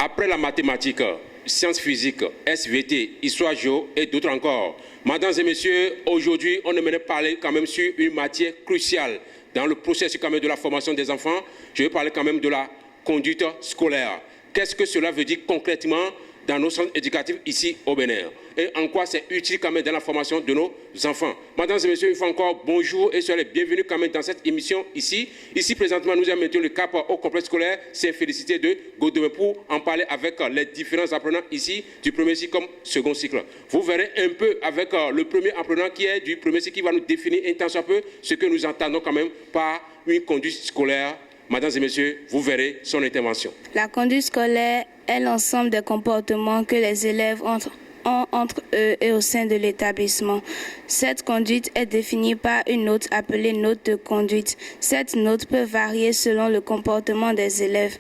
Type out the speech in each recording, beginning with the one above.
Après la mathématique, sciences physiques, SVT, histoire géo et d'autres encore. Mesdames et messieurs, aujourd'hui, on aimerait parler quand même sur une matière cruciale dans le processus quand même de la formation des enfants. Je vais parler quand même de la conduite scolaire. Qu'est-ce que cela veut dire concrètement dans nos centres éducatifs ici au Bénin? Et en quoi c'est utile quand même dans la formation de nos enfants. Mesdames et messieurs, une fois encore, bonjour et soyez les bienvenus quand même dans cette émission ici. Ici, présentement, nous avons maintenu le cap au complexe scolaire Saint-Félicité de Godomé pour en parler avec les différents apprenants ici, du premier cycle comme second cycle. Vous verrez un peu avec le premier apprenant qui est du premier cycle qui va nous définir un tant soit peu ce que nous entendons quand même par une conduite scolaire. Mesdames et messieurs, vous verrez son intervention. La conduite scolaire est l'ensemble des comportements que les élèves ont entre eux et au sein de l'établissement. Cette conduite est définie par une note appelée note de conduite. Cette note peut varier selon le comportement des élèves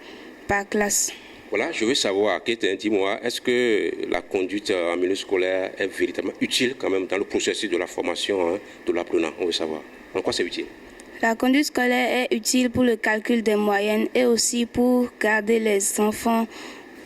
par classe. Voilà, je veux savoir, Kétin, dis-moi, est-ce que la conduite en milieu scolaire est véritablement utile quand même dans le processus de la formation de l'apprenant? On veut savoir. En quoi c'est utile? La conduite scolaire est utile pour le calcul des moyennes et aussi pour garder les enfants.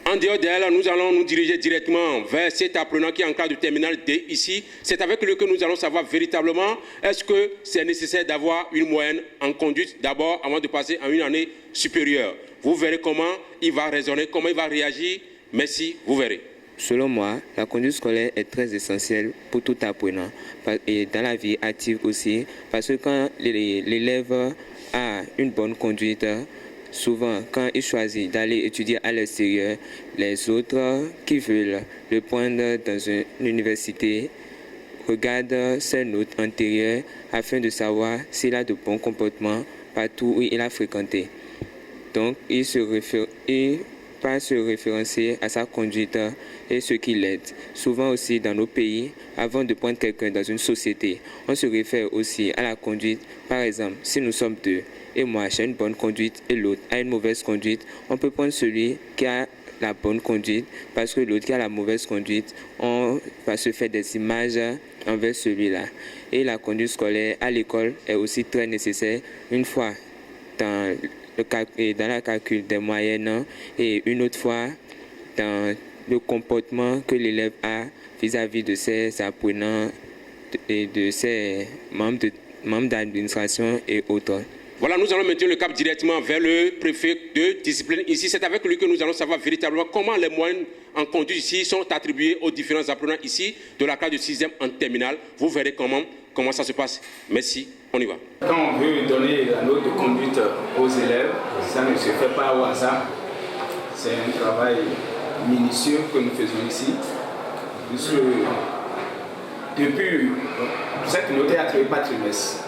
En dehors d'elle, nous allons nous diriger directement vers cet apprenant qui est en classe de terminale D ici. C'est avec lui que nous allons savoir véritablement est-ce que c'est nécessaire d'avoir une moyenne en conduite d'abord avant de passer à une année supérieure. Vous verrez comment il va raisonner, comment il va réagir. Merci, vous verrez. Selon moi, la conduite scolaire est très essentielle pour tout apprenant et dans la vie active aussi, parce que quand l'élève a une bonne conduite, souvent, quand il choisit d'aller étudier à l'extérieur, les autres qui veulent le prendre dans une université regardent ses notes antérieures afin de savoir s'il a de bons comportements partout où il a fréquenté. Donc, il va se référencer à sa conduite et ce qui l'aide. Souvent aussi dans nos pays, avant de prendre quelqu'un dans une société, on se réfère aussi à la conduite. Par exemple, si nous sommes deux et moi j'ai une bonne conduite et l'autre a une mauvaise conduite, on peut prendre celui qui a la bonne conduite parce que l'autre qui a la mauvaise conduite, on va se faire des images envers celui-là. Et la conduite scolaire à l'école est aussi très nécessaire une fois dans la calcul des moyennes et une autre fois dans le comportement que l'élève a vis-à-vis de ses apprenants et de ses membres d'administration et autres. Voilà, nous allons maintenir le cap directement vers le préfet de discipline. Ici, c'est avec lui que nous allons savoir véritablement comment les moyens en conduite ici sont attribués aux différents apprenants ici de la classe de 6e en terminale. Vous verrez comment ça se passe. Merci, on y va. Quand on veut donner la note de conduite aux élèves, ça ne se fait pas au hasard. C'est un travail minutieux que nous faisons ici. Puisque depuis, cette note est attribuée par trimestre.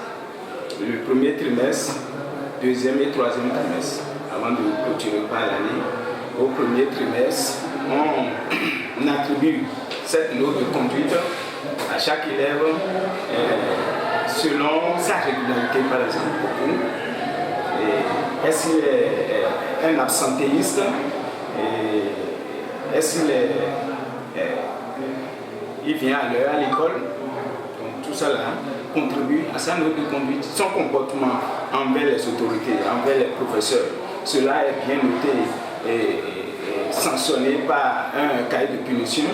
Le premier trimestre, deuxième et troisième trimestre, avant de clôturer par l'année. Au premier trimestre, on attribue cette note de conduite à chaque élève selon sa régularité, par exemple. Est-ce qu'il est un absentéiste? Est-ce qu'il vient à l'heure à l'école? Donc tout ça là contribue à sa note de conduite. Son comportement envers les autorités, envers les professeurs, cela est bien noté et sanctionné par un cahier de punition.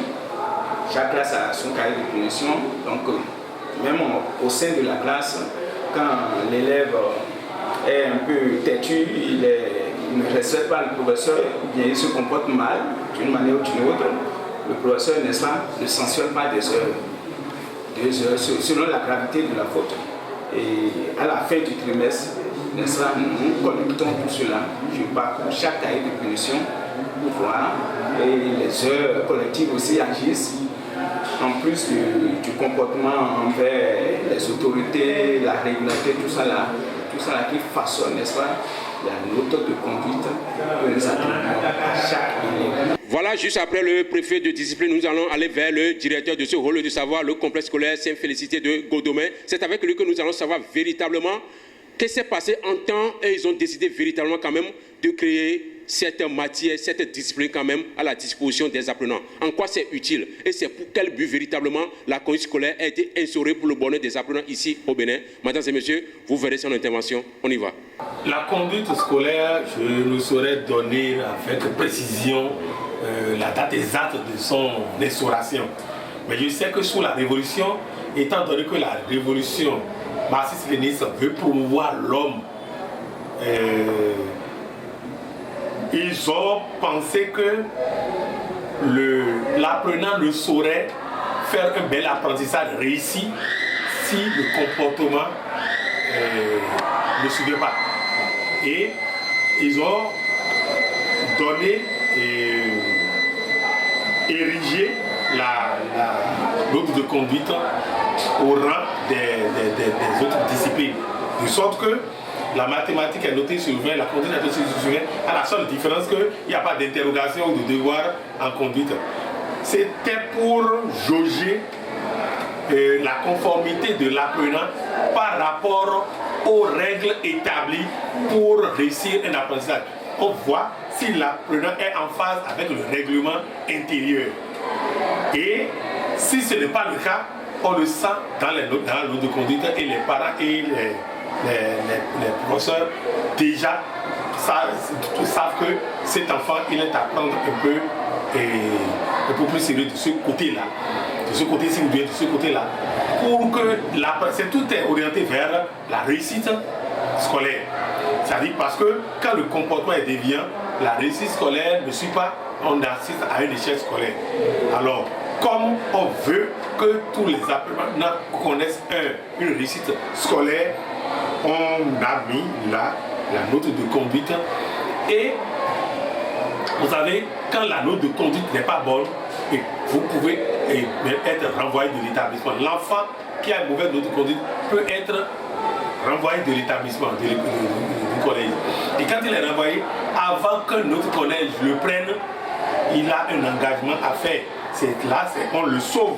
Chaque classe a son cahier de punition. Donc même au sein de la classe, quand l'élève est un peu têtu, il ne respecte pas le professeur, ou bien il se comporte mal d'une manière ou d'une autre, le professeur, n'est-ce pas, ne sanctionne pas des heures, selon la gravité de la faute. Et à la fin du trimestre, n'est-ce pas, nous collectons tout cela. Je parcours chaque cahier de punition pour voir. Et les heures collectives aussi agissent. En plus du comportement envers les autorités, la régularité, tout ça là qui façonne, n'est-ce pas, la note de conduite que nous attribuons à chaque élève. Voilà, juste après le préfet de discipline, nous allons aller vers le directeur de ce rôle de savoir, le complexe scolaire Saint-Félicité de Godomé. C'est avec lui que nous allons savoir véritablement qu'est-ce qui s'est passé en temps et ils ont décidé véritablement quand même de créer cette matière, cette discipline quand même à la disposition des apprenants. En quoi c'est utile? Et c'est pour quel but véritablement la conduite scolaire a été instaurée pour le bonheur des apprenants ici au Bénin? Mesdames et messieurs, vous verrez son intervention. On y va. La conduite scolaire, je ne saurais donner avec précision la date exacte de son instauration. Mais je sais que sous la Révolution, étant donné que la Révolution marxiste-léniniste veut promouvoir l'homme, ils ont pensé que l'apprenant ne saurait faire un bel apprentissage réussi si le comportement ne suivait pas. Et ils ont donné érigé la note de conduite au rang des autres disciplines. De sorte que la mathématique est notée sur 20, la conduite est notée sur 20, à la seule différence qu'il n'y a pas d'interrogation ou de devoir en conduite. C'était pour jauger la conformité de l'apprenant par rapport aux règles établies pour réussir un apprentissage. On voit si l'apprenant est en phase avec le règlement intérieur. Et si ce n'est pas le cas, on le sent dans la note de conduite et les parents et les professeurs déjà savent que cet enfant il est à prendre un peu plus sérieux de ce côté-là. De ce côté, si vous voulez, de ce côté-là. Pour que tout est orienté vers la réussite scolaire. C'est-à-dire parce que quand le comportement est déviant, la réussite scolaire ne suit pas, on assiste à un échec scolaire. Alors, comme on veut que tous les apprenants connaissent une réussite scolaire, on a mis la note de conduite. Et vous savez, quand la note de conduite n'est pas bonne, vous pouvez être renvoyé de l'établissement. L'enfant qui a une mauvaise note de conduite peut être renvoyé de l'établissement, du collège. Et quand il est renvoyé, avant que notre collège le prenne, il a un engagement à faire. On le sauve.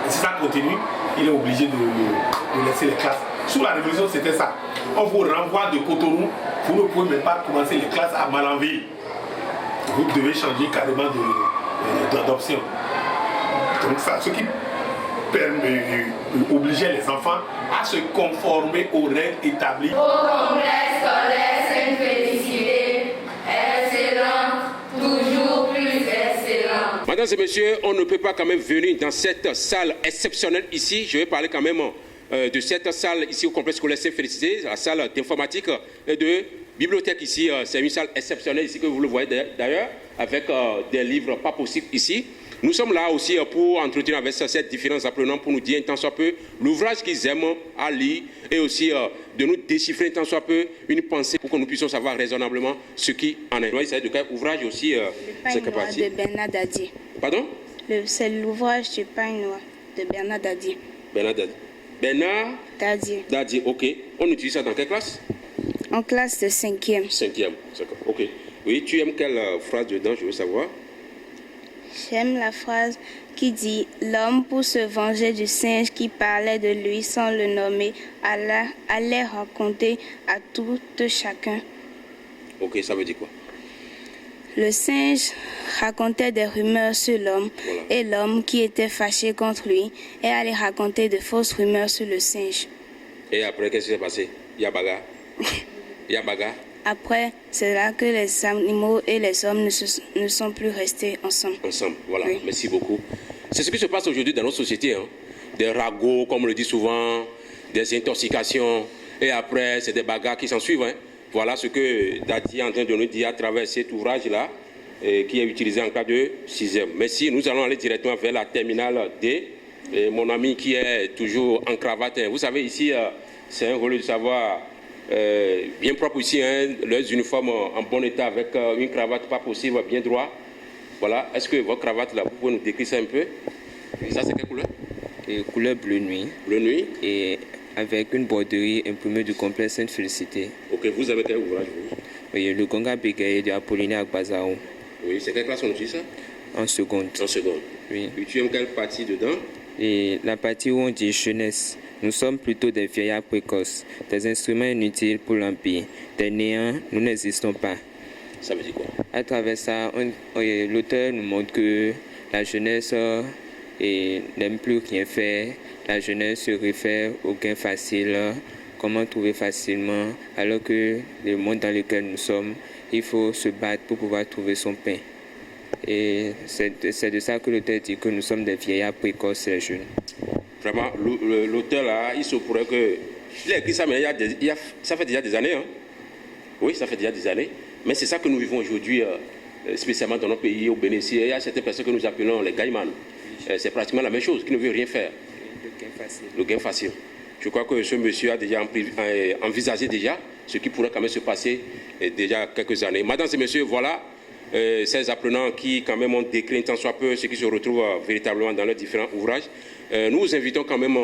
Et si ça continue, il est obligé de laisser les classes. Sous la Révolution, c'était ça. On vous renvoie de Cotonou, vous ne pouvez même pas commencer les classes à Malanville. Vous devez changer carrément d'adoption. Donc ça, ce qui obligeait les enfants à se conformer aux règles établies. Au complexe scolaire, c'est une félicité excellente, toujours plus excellente. Mesdames et messieurs, on ne peut pas quand même venir dans cette salle exceptionnelle ici. Je vais parler quand même de cette salle ici au complexe scolaire Saint-Félicité, la salle d'informatique et de bibliothèque ici. C'est une salle exceptionnelle ici que vous le voyez d'ailleurs, avec des livres pas possibles ici. Nous sommes là aussi pour entretenir avec ces différents apprenants pour nous dire un tant soit peu l'ouvrage qu'ils aiment à lire et aussi de nous déchiffrer un tant soit peu une pensée pour que nous puissions savoir raisonnablement ce qui en est. Il s'agit de quel ouvrage aussi Le pain noir de Bernard Dadier. Pardon? C'est l'ouvrage du pain noir de Bernard Dadier. Bernard Dadier. Bernard Dadier. Dadier, ok. On utilise ça dans quelle classe? En classe de 5e. 5e, d'accord, ok. Oui, tu aimes quelle phrase dedans, je veux savoir? J'aime la phrase qui dit « L'homme, pour se venger du singe qui parlait de lui sans le nommer, allait raconter à tout chacun. » Ok, ça veut dire quoi? Le singe racontait des rumeurs sur l'homme, voilà. Et l'homme qui était fâché contre lui est allé raconter de fausses rumeurs sur le singe. Et après, qu'est-ce qui s'est passé? Il y a bagarre. Il y a bagarre. Après, c'est là que les animaux et les hommes ne sont plus restés ensemble. Ensemble, voilà. Oui. Merci beaucoup. C'est ce qui se passe aujourd'hui dans notre société. Hein. Des ragots, comme on le dit souvent, des intoxications. Et après, c'est des bagarres qui s'en suivent. Hein. Voilà ce que Dadi est en train de nous dire à travers cet ouvrage-là, qui est utilisé en cas de 6e. Merci. Nous allons aller directement vers la terminale D. Et mon ami qui est toujours en cravate. Hein. Vous savez, ici, c'est un rôle de savoir... bien propre ici, hein, leurs uniformes en bon état avec une cravate pas possible, bien droit. Voilà. Est-ce que votre cravate là, vous pouvez nous décrire ça un peu? Et ça, c'est quelle couleur? Couleur bleu nuit. Bleu nuit. Et avec une broderie imprimée du complexe Sainte-Félicité. Ok, vous avez quel ouvrage vous? Oui, le Gonga Bégaye de Apollinaire Bazaou. Oui, c'est quelle classe on utilise ça? En seconde. En seconde. Oui. Et tu aimes quelle partie dedans? Et la partie où on dit jeunesse. Nous sommes plutôt des vieillards précoces, des instruments inutiles pour l'Empire. Des néants, nous n'existons pas. Ça veut dire quoi? À travers ça, l'auteur nous montre que la jeunesse n'aime plus rien faire. La jeunesse se réfère au gain facile, comment trouver facilement, alors que le monde dans lequel nous sommes, il faut se battre pour pouvoir trouver son pain. Et c'est de ça que l'auteur dit que nous sommes des vieillards précoces et jeunes. Vraiment, l'auteur là, il se pourrait que... Il a écrit ça, mais ça fait déjà des années. Hein? Oui, ça fait déjà des années. Mais c'est ça que nous vivons aujourd'hui, spécialement dans nos pays, au Bénin. Il y a certaines personnes que nous appelons les gaïmans. C'est pratiquement la même chose, qui ne veut rien faire. Le gain facile. Le gain facile. Je crois que ce monsieur a déjà envisagé déjà ce qui pourrait quand même se passer déjà quelques années. Mesdames et messieurs, voilà ces apprenants qui quand même ont décrit un tant soit peu ce qui se retrouve véritablement dans leurs différents ouvrages. Nous vous invitons quand même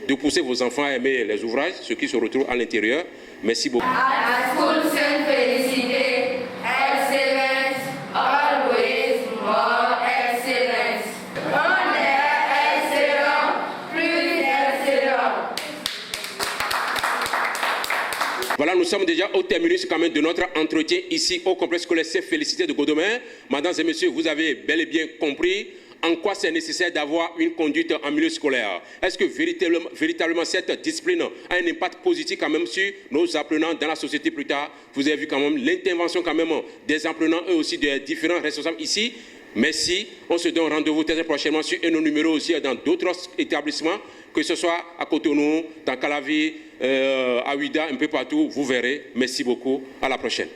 de pousser vos enfants à aimer les ouvrages, ce qui se retrouve à l'intérieur. Merci beaucoup. À school sainte félicité, excellence, always more excellence. On est excellent, plus excellent. Voilà, nous sommes déjà au terminus quand même de notre entretien ici au complexe scolaire Sainte-Félicité de Godomain. Mesdames et messieurs, vous avez bel et bien compris en quoi c'est nécessaire d'avoir une conduite en milieu scolaire. Est-ce que véritablement cette discipline a un impact positif quand même sur nos apprenants dans la société plus tard? Vous avez vu quand même l'intervention quand même des apprenants et aussi des différents responsables ici. Merci. On se donne rendez-vous très prochainement sur nos numéros aussi dans d'autres établissements, que ce soit à Cotonou, dans Calavi, à Ouida, un peu partout. Vous verrez. Merci beaucoup. À la prochaine.